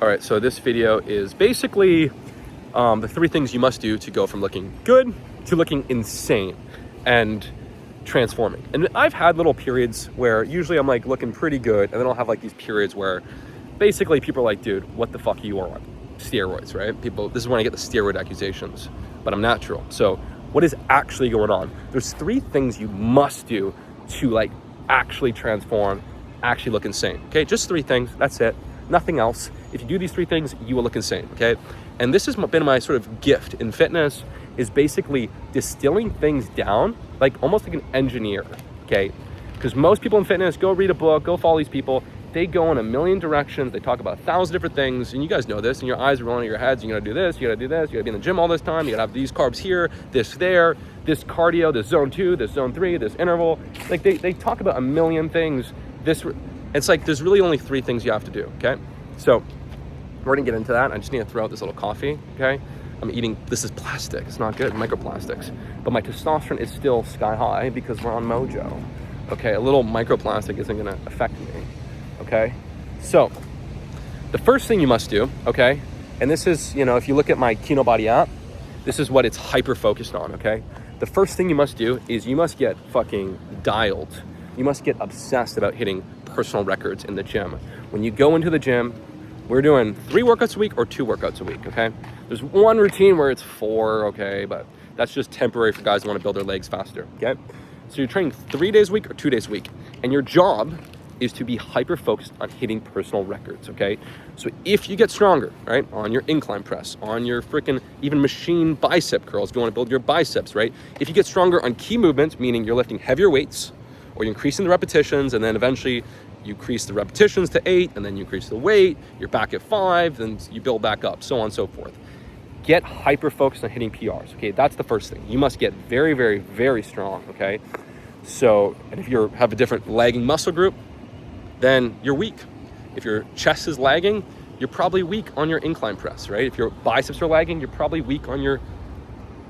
All right, so this video is basically the 3 things you must do to go from looking good to looking insane and transforming. And I've had little periods where usually I'm like looking pretty good, and then I'll have like these periods where basically people are like, dude, what the fuck are you on? Steroids, right? This is when I get the steroid accusations, but I'm natural. So what is actually going on? There's 3 things you must do to like actually transform, actually look insane, okay? Just 3 things, that's it, nothing else. If you do these 3 things, you will look insane, okay? And this has been my sort of gift in fitness, is basically distilling things down, like almost like an engineer, okay? Because most people in fitness go read a book, go follow these people, they go in a million directions, they talk about 1,000 different things, and you guys know this, and your eyes are rolling in your heads, you gotta do this, you gotta do this, you gotta be in the gym all this time, you gotta have these carbs here, this there, this cardio, this zone 2, this zone 3, this interval. Like they talk about a million things. It's like there's really only 3 things you have to do, okay? So we're gonna get into that. I just need to throw out this little coffee, okay? I'm eating, this is plastic, it's not good, microplastics. But my testosterone is still sky high because we're on Mojo, okay? A little microplastic isn't gonna affect me, okay? So, the first thing you must do, okay? And this is, if you look at my Kinobody app, this is what it's hyper-focused on, okay? The first thing you must do is you must get fucking dialed. You must get obsessed about hitting personal records in the gym. When you go into the gym, we're doing 3 workouts a week or 2 workouts a week, okay? There's one routine where it's 4, okay? But that's just temporary for guys who want to build their legs faster, okay? So you're training 3 days a week or 2 days a week. And your job is to be hyper-focused on hitting personal records, okay? So if you get stronger, right, on your incline press, on your freaking even machine bicep curls, if you want to build your biceps, right? If you get stronger on key movements, meaning you're lifting heavier weights, or you're increasing the repetitions, and then eventually you increase the repetitions to 8, and then you increase the weight, you're back at 5, then you build back up, so on and so forth. Get hyper-focused on hitting PRs, okay? That's the first thing. You must get very, very, very strong, okay? So, and if you have a different lagging muscle group, then you're weak. If your chest is lagging, you're probably weak on your incline press, right? If your biceps are lagging, you're probably weak on your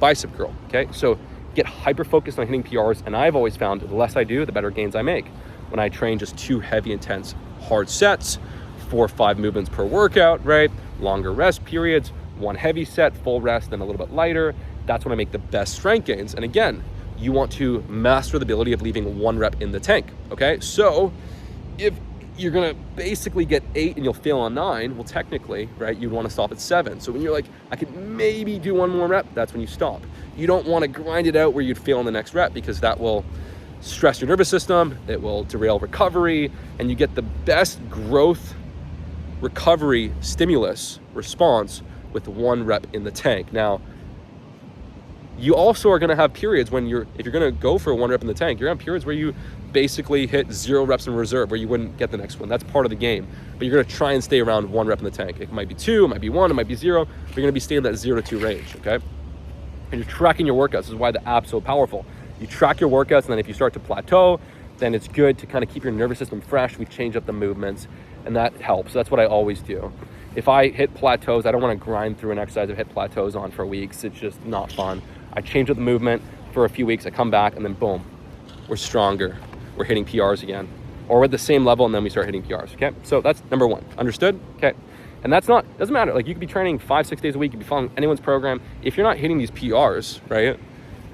bicep curl, okay? So get hyper-focused on hitting PRs, and I've always found the less I do, the better gains I make. When I train just 2 heavy, intense, hard sets, 4 or 5 movements per workout, right? Longer rest periods, 1 heavy set, full rest, then a little bit lighter. That's when I make the best strength gains. And again, you want to master the ability of leaving 1 rep in the tank, okay? So if you're gonna basically get 8 and you'll fail on 9, well, technically, right, you'd wanna stop at 7. So when you're like, I could maybe do 1 more rep, that's when you stop. You don't wanna grind it out where you'd fail on the next rep, because that will stress your nervous system, it will derail recovery, and you get the best growth recovery stimulus response with 1 rep in the tank. Now, you also are gonna have periods when if you're gonna go for 1 rep in the tank, you're gonna have periods where you basically hit 0 reps in reserve, where you wouldn't get the next one. That's part of the game. But you're gonna try and stay around 1 rep in the tank. It might be 2, it might be 1, it might be 0, but you're gonna be staying in that 0 to 2 range, okay? And you're tracking your workouts. This is why the app's so powerful. You track your workouts, and then if you start to plateau, then it's good to kind of keep your nervous system fresh. We change up the movements, and that helps. That's what I always do. If I hit plateaus, I don't want to grind through an exercise I've hit plateaus on for weeks. It's just not fun. I change up the movement for a few weeks, I come back, and then boom, we're stronger. We're hitting PRs again. Or we're at the same level, and then we start hitting PRs, okay? So that's number 1, understood? Okay. And doesn't matter. Like, you could be training 5-6 days a week, you could be following anyone's program. If you're not hitting these PRs, right,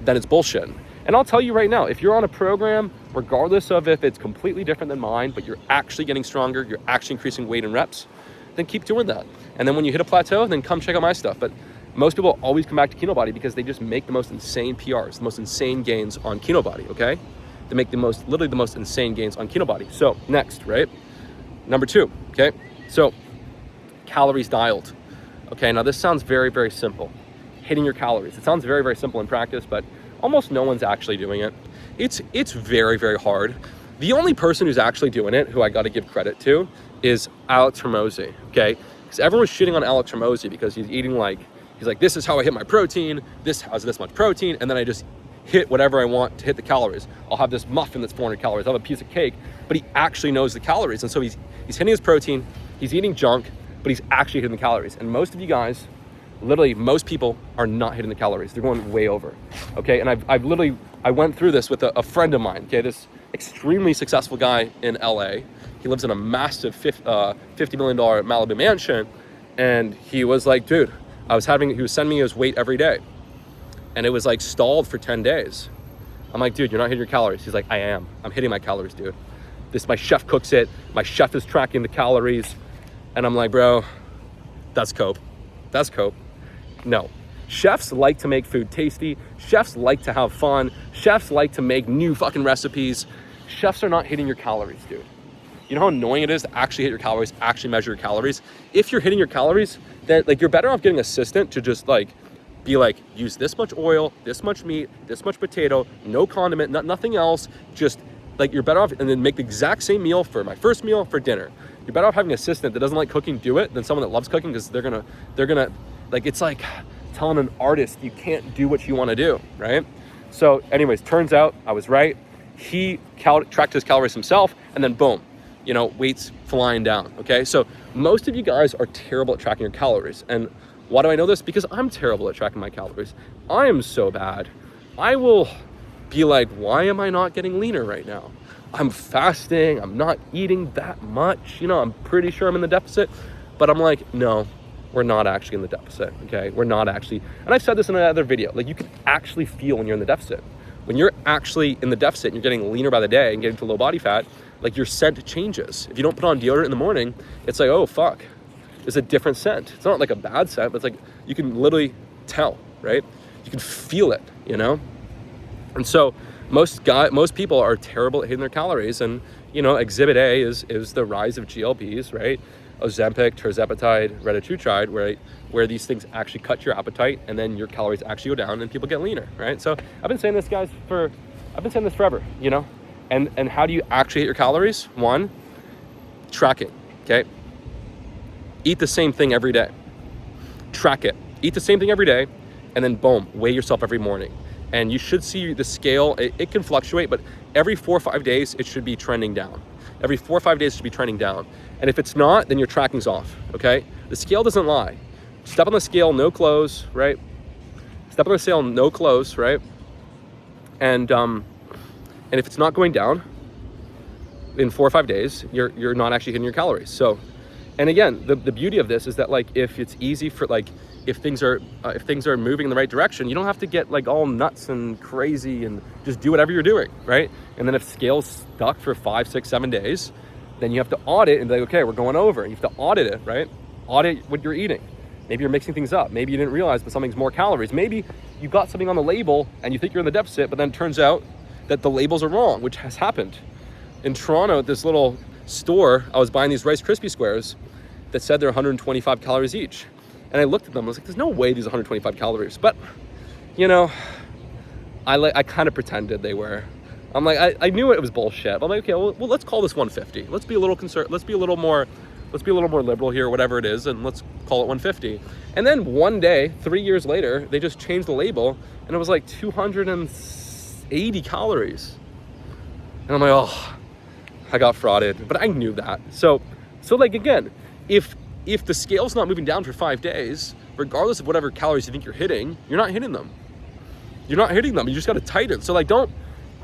then it's bullshit. And I'll tell you right now, if you're on a program, regardless of if it's completely different than mine, but you're actually getting stronger, you're actually increasing weight and reps, then keep doing that. And then when you hit a plateau, then come check out my stuff. But most people always come back to Kinobody because they just make the most insane PRs, the most insane gains on Kinobody, okay? They make literally the most insane gains on Kinobody. So next, right? Number 2, okay? So calories dialed. Okay, now this sounds very, very simple. Hitting your calories. It sounds very, very simple in practice, but almost no one's actually doing it. It's very, very hard. The only person who's actually doing it, who I got to give credit to, is Alex Hormozi, okay? Because everyone's shitting on Alex Hormozi because he's like, this is how I hit my protein, this has this much protein, and then I just hit whatever I want to hit the calories. I'll have this muffin that's 400 calories, I'll have a piece of cake, but he actually knows the calories. And so he's hitting his protein, he's eating junk, but he's actually hitting the calories. And most of you guys, literally most people are not hitting the calories. They're going way over, okay? And I went through this with a friend of mine, okay? This extremely successful guy in LA, He lives in a massive $50 million Malibu mansion. And he was like, dude, he was sending me his weight every day. And it was like stalled for 10 days. I'm like, dude, you're not hitting your calories. He's like, I am. I'm hitting my calories, dude. My chef cooks it. My chef is tracking the calories. And I'm like, bro, that's cope. That's cope. No. Chefs like to make food tasty. Chefs like to have fun. Chefs like to make new fucking recipes. Chefs are not hitting your calories, dude. You know how annoying it is to actually hit your calories, actually measure your calories? If you're hitting your calories, then like you're better off getting an assistant to just like be like, use this much oil, this much meat, this much potato, no condiment, nothing else. Just like you're better off, and then make the exact same meal for my first meal for dinner. You're better off having an assistant that doesn't like cooking do it than someone that loves cooking, because they're gonna like, it's like telling an artist you can't do what you want to do, right? So anyways, turns out I was right. He tracked his calories himself, and then boom, you know, weight's flying down. Okay, so most of you guys are terrible at tracking your calories. And why do I know this? Because I'm terrible at tracking my calories. I am so bad. I will be like, why am I not getting leaner right now? I'm fasting, I'm not eating that much, you know, I'm pretty sure I'm in the deficit, but I'm like, no, we're not actually in the deficit, okay? We're not actually, and I've said this in another video, like you can actually feel when you're in the deficit. When you're actually in the deficit and you're getting leaner by the day and getting to low body fat, like your scent changes. If you don't put on deodorant in the morning, it's like, oh fuck, it's a different scent. It's not like a bad scent, but it's like, you can literally tell, right? You can feel it, you know? And so most people are terrible at hitting their calories, and you know, exhibit A is the rise of GLPs, right? Ozempic, tirzepatide, retatrutide, right? Where these things actually cut your appetite, and then your calories actually go down, and people get leaner, right? So I've been saying this, guys, I've been saying this forever, you know? And how do you actually hit your calories? One, track it, okay? Eat the same thing every day. Track it. Eat the same thing every day, and then boom, weigh yourself every morning. And you should see the scale, it can fluctuate, but every 4 or 5 days, it should be trending down. Every 4 or 5 days, it should be trending down. And if it's not, then your tracking's off, okay? The scale doesn't lie. Step on the scale, no clothes, right? Step on the scale, no clothes, right? And if it's not going down in 4 or 5 days, you're not actually hitting your calories. So, and again, the beauty of this is that like, if it's easy for like, if things are moving in the right direction, you don't have to get like all nuts and crazy and just do whatever you're doing, right? And then if scale's stuck for 5, 6, 7 days, then you have to audit and be like, okay, we're going over. You have to audit it, right? Audit what you're eating. Maybe you're mixing things up. Maybe you didn't realize that something's more calories. Maybe you got something on the label and you think you're in the deficit, but then it turns out that the labels are wrong, which has happened. In Toronto, at this little store, I was buying these Rice Krispie squares that said they're 125 calories each. And I looked at them, I was like, there's no way these are 125 calories. But, you know, I kind of pretended they were. I'm like, I knew it was bullshit. I'm like, okay, well, let's call this 150. Let's be a little more liberal here, whatever it is, and let's call it 150. And then one day, 3 years later, they just changed the label, and it was like 280 calories. And I'm like, oh, I got frauded. But I knew that. So like, again, if the scale's not moving down for 5 days, regardless of whatever calories you think you're hitting, you're not hitting them. You're not hitting them. You just got to tighten. So like, don't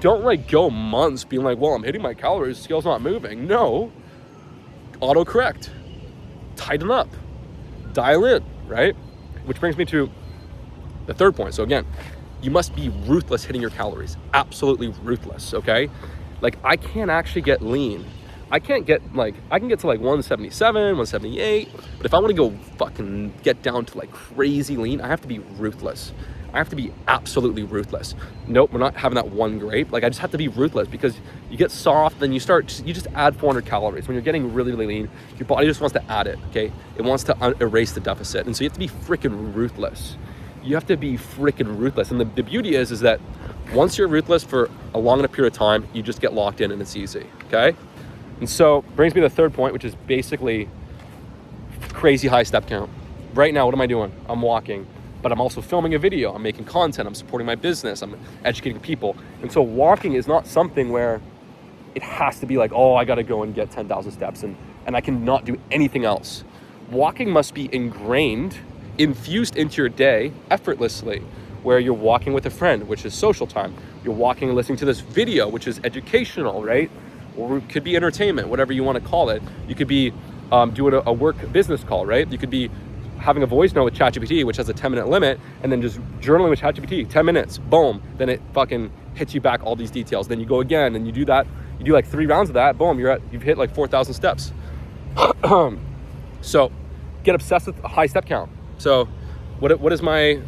like go months being like, well, I'm hitting my calories, the scale's not moving. No, autocorrect, tighten up, dial in, right? Which brings me to the third point. So again, you must be ruthless hitting your calories. Absolutely ruthless, okay? Like, I can't actually get lean. I can get to like 177, 178, but if I want to go fucking get down to like crazy lean, I have to be ruthless. I have to be absolutely ruthless. Nope, we're not having that one grape. Like, I just have to be ruthless, because you get soft, then you just add 400 calories. When you're getting really, really lean, your body just wants to add it, okay? It wants to erase the deficit. And so you have to be freaking ruthless. You have to be freaking ruthless. And the beauty is that once you're ruthless for a long enough period of time, you just get locked in and it's easy, okay? And so brings me to the third point, which is basically crazy high step count. Right now, what am I doing? I'm walking, but I'm also filming a video. I'm making content. I'm supporting my business. I'm educating people. And so walking is not something where it has to be like, oh, I got to go and get 10,000 steps and I cannot do anything else. Walking must be ingrained, infused into your day effortlessly, where you're walking with a friend, which is social time. You're walking and listening to this video, which is educational, right? or it could be entertainment, whatever you want to call it. You could be doing a work business call, right? You could be having a voice note with ChatGPT, which has a 10-minute limit, and then just journaling with ChatGPT, 10 minutes, boom. Then it fucking hits you back all these details. Then you go again and you do that. You do like 3 rounds of that, boom, you've hit like 4,000 steps. So get obsessed with a high step count. So what is my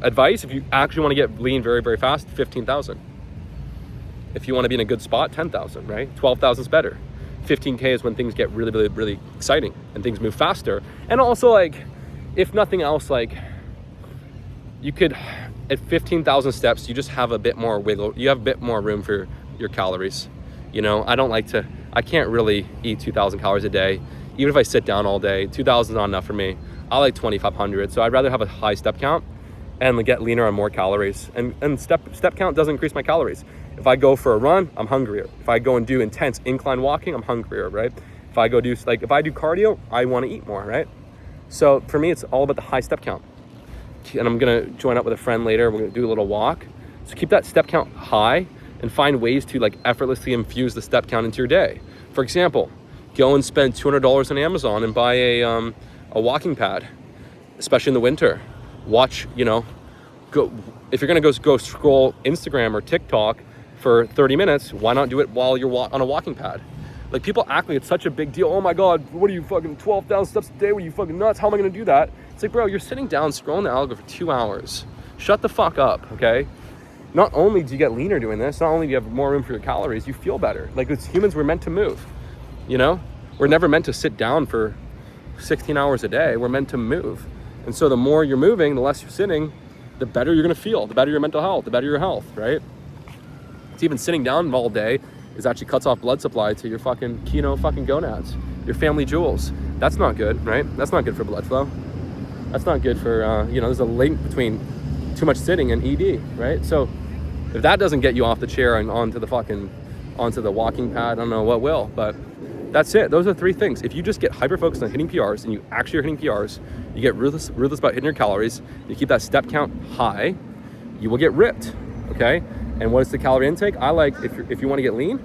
advice? If you actually want to get lean very, very fast, 15,000. If you want to be in a good spot, 10,000, right? 12,000 is better. 15K is when things get really, really, really exciting and things move faster. And also, like, if nothing else, like, you could, at 15,000 steps, you just have a bit more wiggle. You have a bit more room for your calories. You know, I can't really eat 2,000 calories a day. Even if I sit down all day, 2,000 is not enough for me. I like 2,500. So I'd rather have a high step count and get leaner on more calories. And step count doesn't increase my calories. If I go for a run, I'm hungrier. If I go and do intense incline walking, I'm hungrier, right? If I do cardio, I want to eat more, right? So for me, it's all about the high step count. And I'm going to join up with a friend later. We're going to do a little walk. So keep that step count high and find ways to like effortlessly infuse the step count into your day. For example, go and spend $200 on Amazon and buy a walking pad, especially in the winter. Watch, go if you're gonna go scroll Instagram or TikTok for 30 minutes, why not do it while you're on a walking pad? Like, people act like it's such a big deal. Oh my God, what are you, fucking 12,000 steps a day? What are you, fucking nuts? How am I gonna do that? It's like, bro, you're sitting down scrolling the algorithm for 2 hours. Shut the fuck up, okay? Not only do you get leaner doing this, not only do you have more room for your calories, you feel better. Like, as humans, we're meant to move, We're never meant to sit down for 16 hours a day. We're meant to move. And so the more you're moving, the less you're sitting, the better you're gonna feel, the better your mental health, the better your health, right? It's even sitting down all day is actually cuts off blood supply to your fucking gonads, your family jewels. That's not good, right? That's not good for blood flow. That's not good for, there's a link between too much sitting and ED, right? So if that doesn't get you off the chair and onto the walking pad, I don't know what will, but that's it. Those are 3 things. If you just get hyper-focused on hitting PRs and you actually are hitting PRs, you get ruthless about hitting your calories, you keep that step count high, you will get ripped, okay? And what is the calorie intake? I like, if you want to get lean,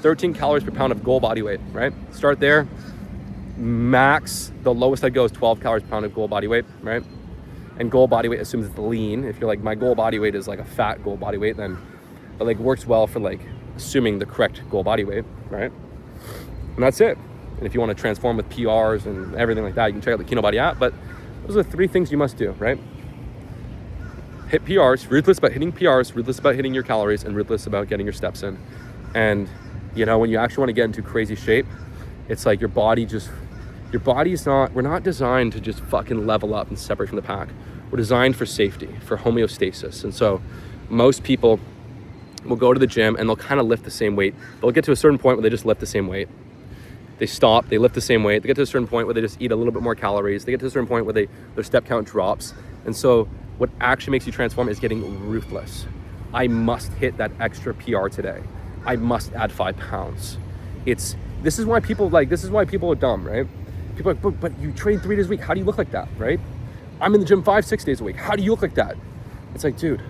13 calories per pound of goal body weight, right? Start there. Max, the lowest I go is 12 calories per pound of goal body weight, right? And goal body weight assumes it's lean. If you're like, my goal body weight is like a fat goal body weight, then it like works well for like assuming the correct goal body weight, right? And that's it. And if you want to transform with PRs and everything like that, you can check out the Kino Body app. But those are the 3 things you must do, right? Hit PRs, ruthless about hitting PRs, ruthless about hitting your calories, and ruthless about getting your steps in. And, when you actually want to get into crazy shape, it's like we're not designed to just fucking level up and separate from the pack. We're designed for safety, for homeostasis. And so most people will go to the gym and they'll kind of lift the same weight. They'll get to a certain point where they just lift the same weight. They stop, they lift the same weight. They get to a certain point where they just eat a little bit more calories. They get to a certain point where their step count drops. And so what actually makes you transform is getting ruthless. I must hit that extra PR today. I must add 5 pounds. This is why people are dumb, right? People are like, but you train 3 days a week. How do you look like that, right? I'm in the gym 5-6 days a week. How do you look like that? It's like, dude,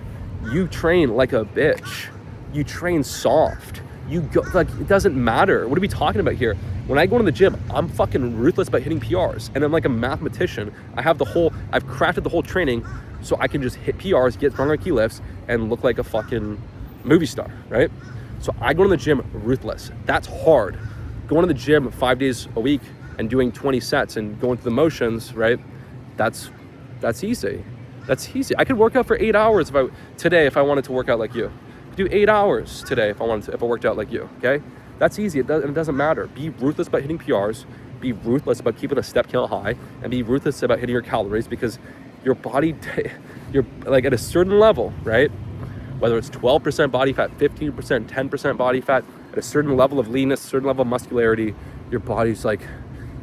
you train like a bitch. You train soft. You go, like, it doesn't matter. What are we talking about here? When I go to the gym, I'm fucking ruthless about hitting PRs. And I'm like a mathematician. I've crafted the whole training so I can just hit PRs, get stronger key lifts, and look like a fucking movie star, right? So I go to the gym ruthless. That's hard. Going to the gym 5 days a week and doing 20 sets and going through the motions, right? That's easy. That's easy. I could work out for 8 hours today if I wanted to work out like you. I could do 8 hours today if I worked out like you, okay? That's easy. It doesn't matter. Be ruthless about hitting PRs. Be ruthless about keeping a step count high, and be ruthless about hitting your calories, because your body, you're like at a certain level, right? Whether it's 12% body fat, 15%, 10% body fat, at a certain level of leanness, a certain level of muscularity, your body's like,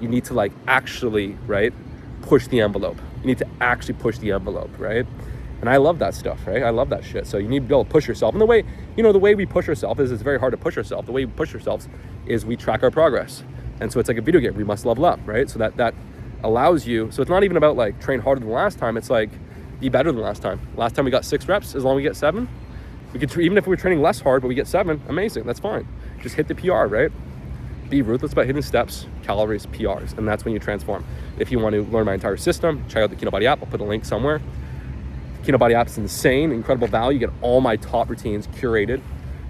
you need to like actually, right, push the envelope. You need to actually push the envelope, right? And I love that stuff, right? I love that shit. So you need to be able to push yourself. And the way we push ourselves is it's very hard to push ourselves. The way we push ourselves is we track our progress. And so it's like a video game. We must level up, right? So that allows you, so it's not even about like train harder than last time. It's like be better than last time. Last time we got 6 reps, as long as we get 7. We could, even if we were training less hard, but we get 7, amazing, that's fine. just hit the PR, right? Be ruthless about hitting steps, calories, PRs, and that's when you transform. If you want to learn my entire system, check out the Keto Body app. I'll put a link somewhere. The Keto Body app is insane, incredible value. You get all my top routines curated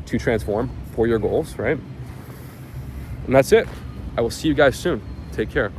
to transform for your goals, right? And that's it. I will see you guys soon. Take care.